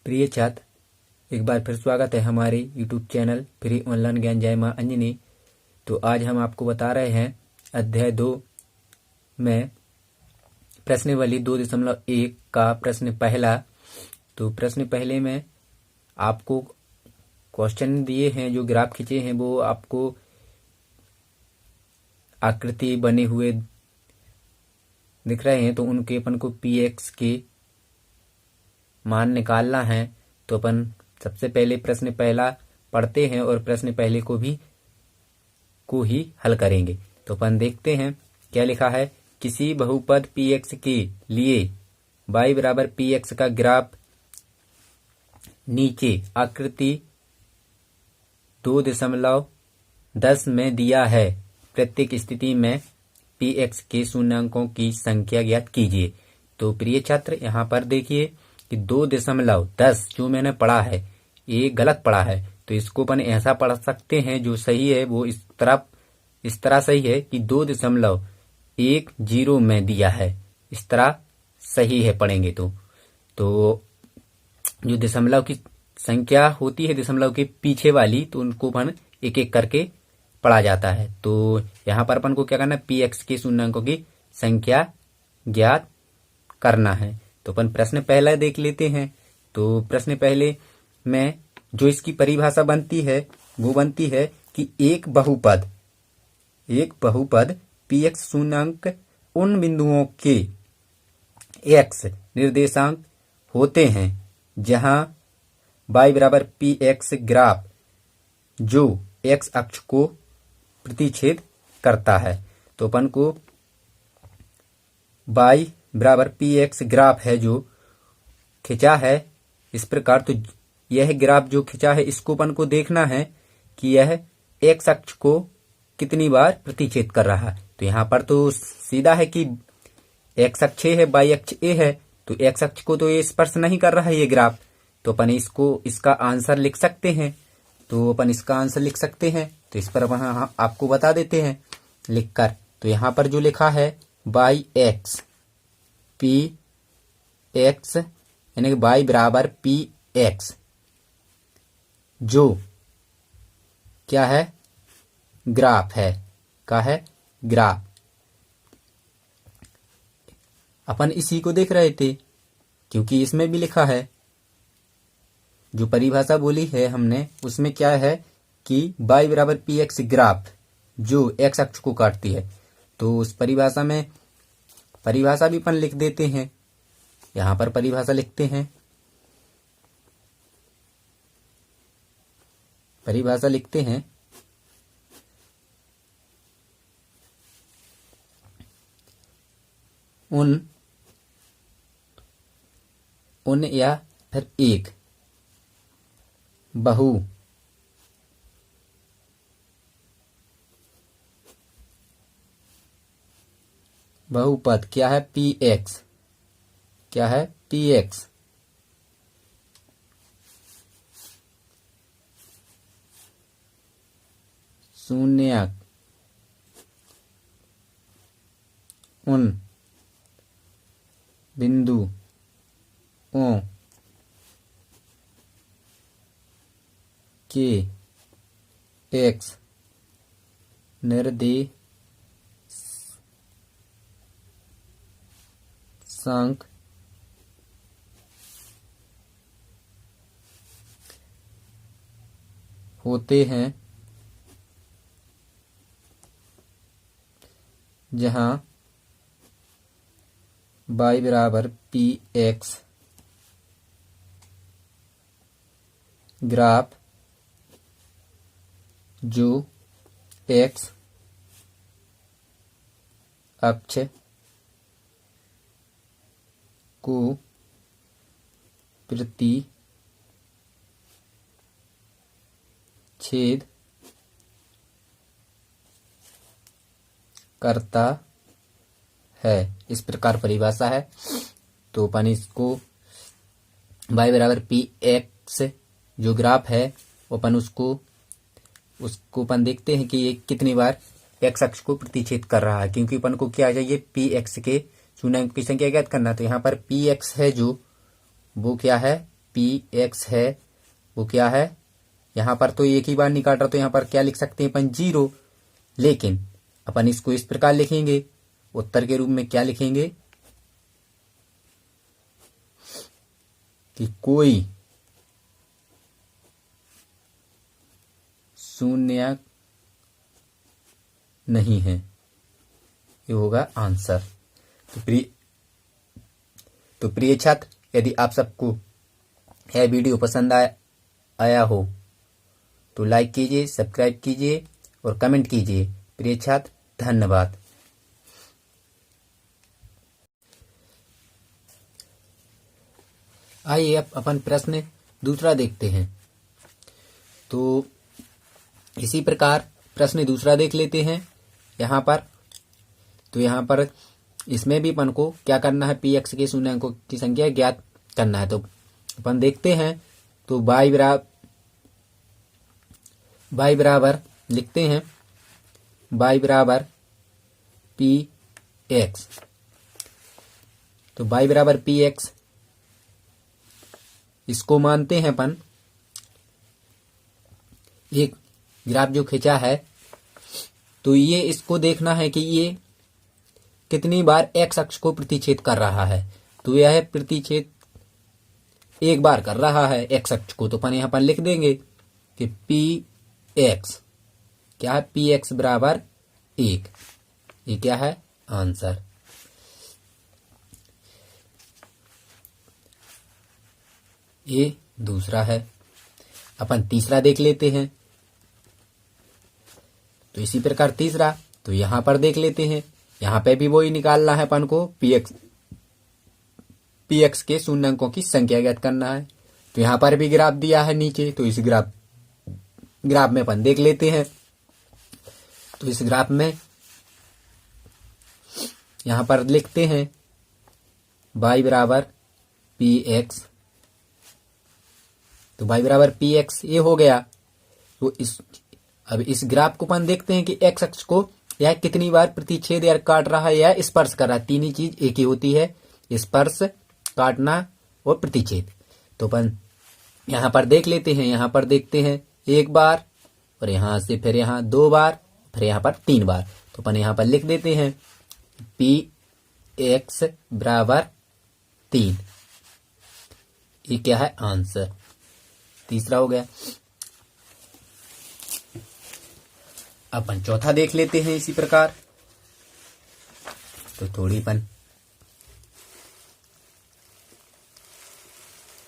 प्रिय छात्र, एक बार फिर स्वागत है हमारे YouTube चैनल फ्री ऑनलाइन ज्ञान जय मां अंजनी। तो आज हम आपको बता रहे हैं अध्याय 2 में प्रश्नावली 2.1 का प्रश्न पहला। तो प्रश्न पहले में आपको क्वेश्चन दिए हैं, जो ग्राफ खींचे हैं वो आपको आकृति बने हुए दिख रहे हैं। तो उनके अपन को px के मान निकालना है। तो अपन सबसे पहले प्रश्न पहला पढ़ते हैं और प्रश्न पहले को ही हल करेंगे। तो अपन देखते हैं क्या लिखा है। किसी बहुपद px के लिए y बराबर px का ग्राफ नीचे आकृति 2.10 में दिया है। प्रत्येक स्थिति में px के शून्यांकों की संख्या ज्ञात कीजिए। तो प्रिय छात्र, यहाँ पर देखिए कि 2.10 जो मैंने पढ़ा है ये गलत पढ़ा है। तो इसको अपन ऐसा पढ़ सकते हैं, जो सही है वो इस तरह सही है कि 2.10 में दिया है। इस तरह सही है पढ़ेंगे तो जो दशमलव की संख्या होती है दशमलव के पीछे वाली, तो उनको अपन एक एक करके पढ़ा जाता है। तो यहाँ पर अपन को क्या करना है, px के शून्यांकों की संख्या ज्ञात करना है। तो अपन प्रश्न पहला देख लेते हैं। तो प्रश्न पहले में जो इसकी परिभाषा बनती है वो बनती है कि एक बहुपद px शून्यांक उन बिंदुओं के x निर्देशांक होते हैं जहां y बराबर px ग्राफ जो x अक्ष को प्रतिच्छेद करता है। तो अपन को y बराबर px ग्राफ है जो खिंचा है इस प्रकार। तो यह ग्राफ जो खिंचा है इसको अपन को देखना है कि यह x अक्ष को कितनी बार प्रतिच्छेद कर रहा है। तो यहाँ पर तो सीधा है कि x अक्ष है, y अक्ष a है। तो x अक्ष को तो ये स्पर्श नहीं कर रहा है ये ग्राफ। तो अपन इसका आंसर लिख सकते हैं। तो अपन इसका आंसर लिख सकते हैं। तो इस पर अपन आपको बता देते हैं लिखकर। तो यहाँ पर जो लिखा है y px यानी कि y बराबर px जो क्या है, ग्राफ है। क्या है, ग्राफ। अपन इसी को देख रहे थे क्योंकि इसमें भी लिखा है, जो परिभाषा बोली है हमने उसमें क्या है कि y बराबर px ग्राफ जो x अक्ष को काटती है। तो उस परिभाषा में परिभाषा भी अपन लिख देते हैं। यहाँ पर परिभाषा लिखते हैं। परिभाषा लिखते हैं उन या फिर एक बहुपद क्या है, px क्या है, px शून्यक उन बिंदुओं के x निर्देशांक होते हैं जहां y बराबर px ग्राफ जो x अक्ष को प्रतिच्छेद करता है। इस प्रकार परिभाषा है। तो अपन इसको y बराबर px जो ग्राफ है अपन उसको अपन देखते हैं कि ये कितनी बार x अक्ष को प्रतिच्छेद कर रहा है, क्योंकि अपन को क्या चाहिए, px के शून्यांक की संख्या ज्ञात करना। तो यहाँ पर px है जो वो क्या है, पी एक्स है वो क्या है, यहाँ पर तो एक ही बार नहीं काट रहा, तो यहाँ पर क्या लिख सकते हैं अपन 0। लेकिन अपन इसको इस प्रकार लिखेंगे, उत्तर के रूप में क्या लिखेंगे कि कोई शून्य नहीं है, ये होगा आंसर। तो प्रिय छात्र, यदि आप सबको यह वीडियो पसंद आया हो तो लाइक कीजिए, सब्सक्राइब कीजिए और कमेंट कीजिए। प्रिय छात्र, धन्यवाद। आइए अब अपन प्रश्न दूसरा देखते हैं। तो इसी प्रकार प्रश्न दूसरा देख लेते हैं यहाँ पर। तो यहाँ पर इसमें भी अपन को क्या करना है, पी एक्स के शून्यांकों की संख्या ज्ञात करना है। तो अपन देखते हैं। तो y बराबर लिखते हैं, y बराबर पी एक्स। तो y बराबर पी एक्स इसको मानते हैं अपन एक ग्राफ जो खिंचा है। तो ये इसको देखना है कि ये कितनी बार x अक्ष को प्रतिच्छेद कर रहा है। तो यह प्रतिच्छेद एक बार कर रहा है x अक्ष को, तो अपन यहाँ पर लिख देंगे कि पी एक्स क्या है, पी एक्स बराबर 1। ये क्या है, आंसर। ये दूसरा है। अपन तीसरा देख लेते हैं। तो इसी प्रकार तीसरा, तो यहां पर देख लेते हैं। यहां पे भी वही निकालना है अपन को, पी एक्स के शून्यांकों की संख्या ज्ञात करना है। तो यहां पर भी ग्राफ दिया है नीचे, तो इस ग्राफ में अपन देख लेते हैं। तो इस ग्राफ में यहां पर लिखते हैं y बराबर पी एक्स। तो y बराबर पी एक्स ये हो गया। तो अब इस ग्राफ को अपन देखते हैं कि x अक्ष को यह कितनी बार प्रतिच्छेद या काट रहा है या स्पर्श कर रहा है। तीन ही चीज एक ही होती है, स्पर्श, काटना और प्रतिच्छेद। तो अपन यहां पर देख लेते हैं। यहां पर देखते हैं एक बार, और यहां से फिर यहां 2 बार, फिर यहां पर 3 बार। तो अपन यहां पर लिख देते हैं पी एक्स बराबर 3। ये क्या है, आंसर। तीसरा हो गया। अपन चौथा देख लेते हैं इसी प्रकार। तो थोड़ी अपन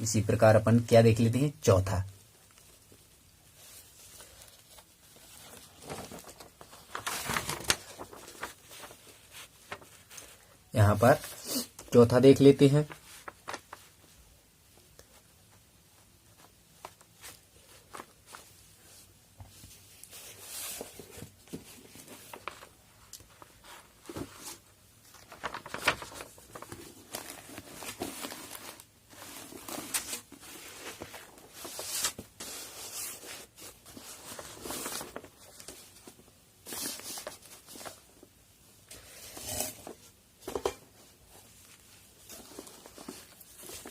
इसी प्रकार अपन क्या देख लेते हैं, चौथा। यहां पर चौथा देख लेते हैं।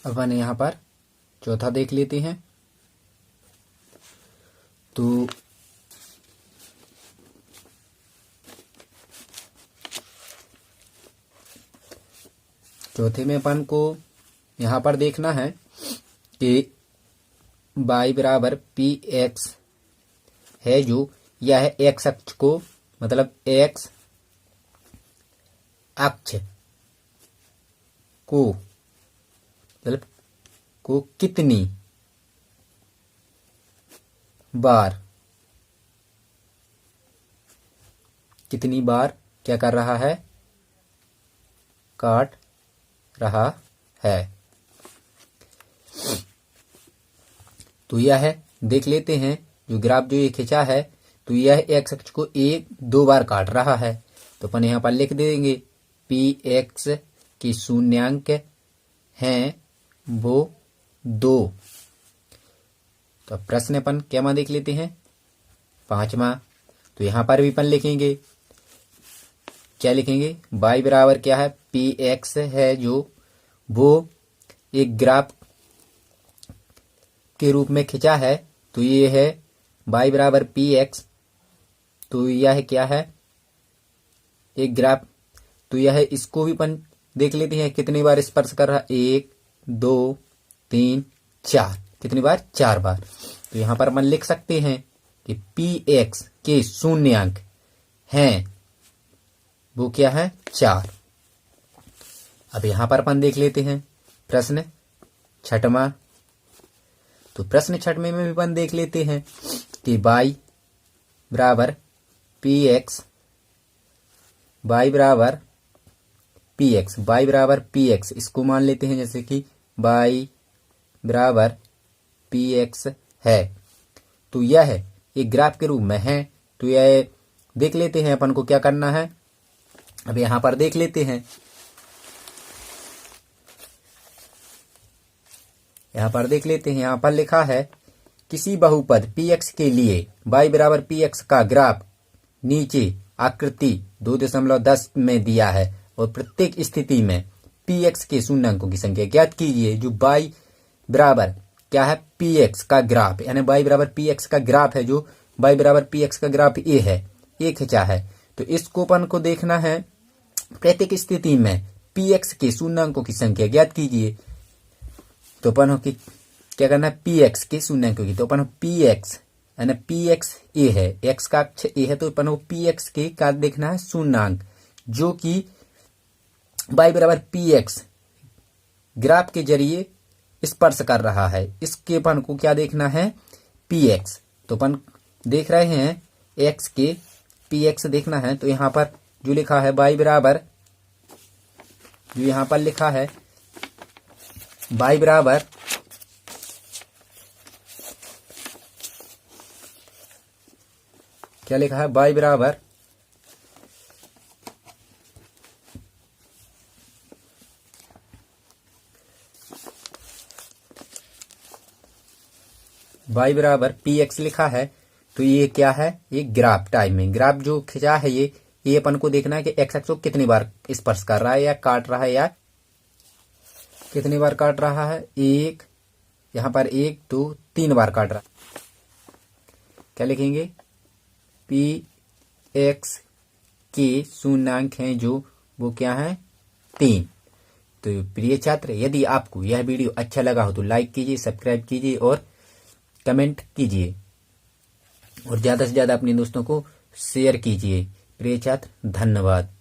अपन यहां पर चौथा देख लेते हैं। तो चौथे में अपन को यहां पर देखना है कि y बराबर पी एक्स है, जो यह x अक्ष को, मतलब x अक्ष को, मतलब को कितनी बार क्या कर रहा है, काट रहा है। तो यह देख लेते हैं, जो ग्राफ जो ये खिंचा है, तो यह x अक्ष को 1-2 बार काट रहा है। तो अपन यहाँ पर लिख देंगे पी एक्स की शून्यांक हैं वो 2। तो प्रश्न अपन क्या मान देख लेते हैं, 5वां। तो यहां पर भी अपन लिखेंगे, क्या लिखेंगे, y बराबर क्या है, पी एक्स है, जो वो एक ग्राफ के रूप में खिंचा है तो ये है y बराबर पी एक्स। तो यह क्या है, एक ग्राफ। तो यह इसको भी अपन देख लेते हैं कितनी बार स्पर्श कर रहा है, 1 2 3 4, कितनी बार, 4 बार। तो यहां पर अपन लिख सकते हैं कि पी एक्स के शून्यांक हैं वो क्या है, 4। अब यहां पर अपन देख लेते हैं प्रश्न छठवां। तो प्रश्न छठवें में भी अपन देख लेते हैं कि y बराबर पी एक्स, y बराबर पी एक्स, y बराबर पी एक्स, इसको मान लेते हैं जैसे कि y बराबर पी एक्स है। तो यह एक ग्राफ के रूप में है। तो यह देख लेते हैं अपन को क्या करना है। अब यहां पर देख लेते हैं, यहां पर देख लेते हैं, यहां पर लिखा है किसी बहुपद पी एक्स के लिए y बराबर पी एक्स का ग्राफ नीचे आकृति 2.10 में दिया है और प्रत्येक स्थिति में पी एक्स के शून्यांकों की संख्या ज्ञात कीजिए। जो y बराबर क्या है, पी एक्स का ग्राफ, यानी y बराबर पी एक्स का ग्राफ है, जो y बराबर पी एक्स का ग्राफ ए है, ए खिंचा है। तो इसको अपन को देखना है प्रत्येक स्थिति में पी एक्स के शून्यांकों की संख्या ज्ञात कीजिए। तो अपन की क्या करना है, पी एक्स के शून्यांकों की। तो अपन पी एक्स यानी पी एक्स ए है, एक्स का अक्ष ए है, तो अपन को पी एक्स के का देखना है शून्यांक, जो कि y बराबर पी एक्स ग्राफ के जरिए स्पर्श कर रहा है। इसके अपन को क्या देखना है, पी एक्स। तो अपन देख रहे हैं एक्स के पी एक्स देखना है। तो यहां पर जो लिखा है y बराबर, जो यहां पर लिखा है y बराबर क्या लिखा है, y बराबर y बराबर पी एक्स लिखा है। तो ये क्या है, ये ग्राफ टाइम में ग्राफ जो खिंचा है ये अपन को देखना है कि एक्स एक्स को कितनी बार स्पर्श कर रहा है या काट रहा है, या कितनी बार काट रहा है, एक, यहां पर 1 2 3 बार काट रहा है। क्या लिखेंगे, पी एक्स के शून्यांक हैं जो वो क्या है, 3। तो प्रिय छात्र, यदि आपको यह वीडियो अच्छा लगा हो तो लाइक कीजिए, सब्सक्राइब कीजिए और कमेंट कीजिए और ज्यादा से ज्यादा अपने दोस्तों को शेयर कीजिए। प्रिय छात्र, धन्यवाद।